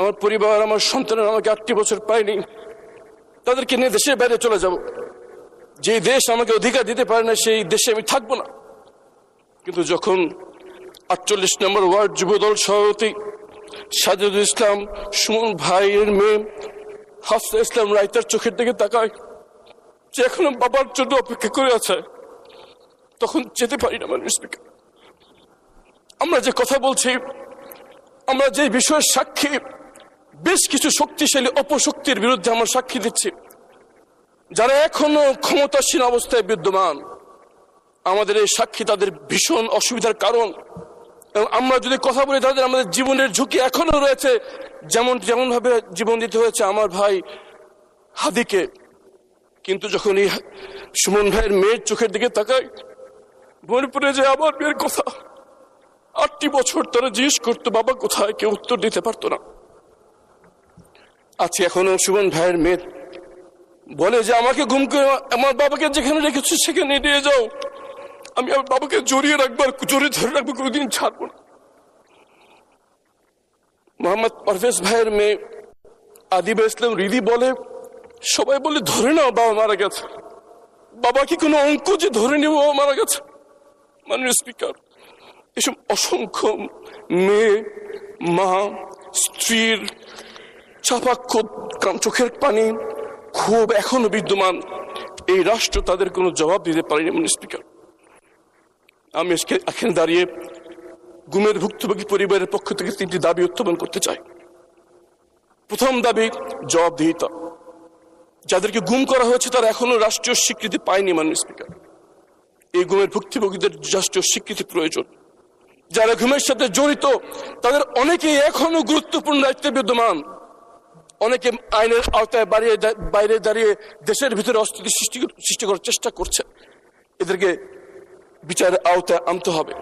আমার পরিবার, আমার সন্তানের আমাকে 8টি বছর পায়নি, তাদেরকে নিয়ে দেশের বাইরে চলে যাব। যে দেশ আমাকে অধিকার দিতে পারে না সেই দেশে আমি থাকবো না। কিন্তু যখন 48 নম্বর ওয়ার্ড যুবদল সভাপতি সাজিদুল ইসলাম সুমন ভাইয়ের মেয়ে হাফসা ইসলাম রাইতার চোখের দিকে তাকায়, যে এখনো বাবার জন্য অপেক্ষা করে আছে, তখন যেতে পারি না। মাননীয় স্পিকার, আমরা যে কথা বলছি, আমরা যে বিষয়ের সাক্ষী, বেশ কিছু শক্তিশালী অপশক্তির বিরুদ্ধে আমরা সাক্ষী দিচ্ছি, যারা এখনো ক্ষমতাসীন অবস্থায় বিদ্যমান। আমাদের এই সাক্ষী তাদের ভীষণ অসুবিধার কারণ, এবং আমরা যদি কথা বলি তাদের আমাদের জীবনের ঝুঁকি এখনো রয়েছে। যেমন ভাবে জীবন দিতে হয়েছে আমার ভাই হাদিকে। কিন্তু যখন এই সুমন ভাইয়ের মেয়ের চোখের দিকে তাকাই, মনে পড়ে যায় আমার মেয়ের কথা। 8টি বছর তারা জিজ্ঞেস করতো বাবা কোথায়, কেউ উত্তর দিতে পারতো না। আছে এখনো সুমন ভাইয়ের মেয়ে বলে যে আমাকে ঘুম করে আমার বাবাকে যেখানে রেখেছো সেখানে নিয়ে যাও, আমি আমার বাবাকে জড়িয়ে রাখবো, জড়িয়ে ধরে রাখবো, কোনোদিন ছাড়বো না। মোহাম্মদ পারভেজ ভাইয়ের মেয়ে আদিবা ইসলাম রিদি বলে, সবাই বলে ধরে নাও বাবা মারা গেছে, বাবা কি কোনো অঙ্ক যে ধরে নেব বাবা মারা গেছে? মাননীয় স্পিকার, এসব অসংখ্য মেয়ে, মা, স্ত্রীর চাপাক্ষ চোখের পানি, ক্ষোভ এখনো বিদ্যমান। এই রাষ্ট্র তাদের কোনো জবাব দিতে পারেনি। মাননীয় স্পিকার, আমি এখানে দাঁড়িয়ে গুমের ভুক্তভোগী পরিবারের পক্ষ থেকে 3টি দাবি উত্থাপন করতে চাই। প্রথম দাবি জবাবদিহিতা। যাদেরকে গুম করা হয়েছে তারা এখনো রাষ্ট্রীয় স্বীকৃতি পায়নি। মাননীয় স্পিকার, এই গুমের ভুক্তভোগীদের রাষ্ট্রীয় স্বীকৃতি প্রয়োজন। যারা গুমের সাথে জড়িত তাদের অনেকেই এখনো গুরুত্বপূর্ণ দায়িত্বে বিদ্যমান। অনেকে আইনের আওতায় বাইরে দাঁড়িয়ে দেশের ভিতরে অস্থিতি সৃষ্টি করার চেষ্টা করছে। এদেরকে বিচারের আওতায় আনতে হবে।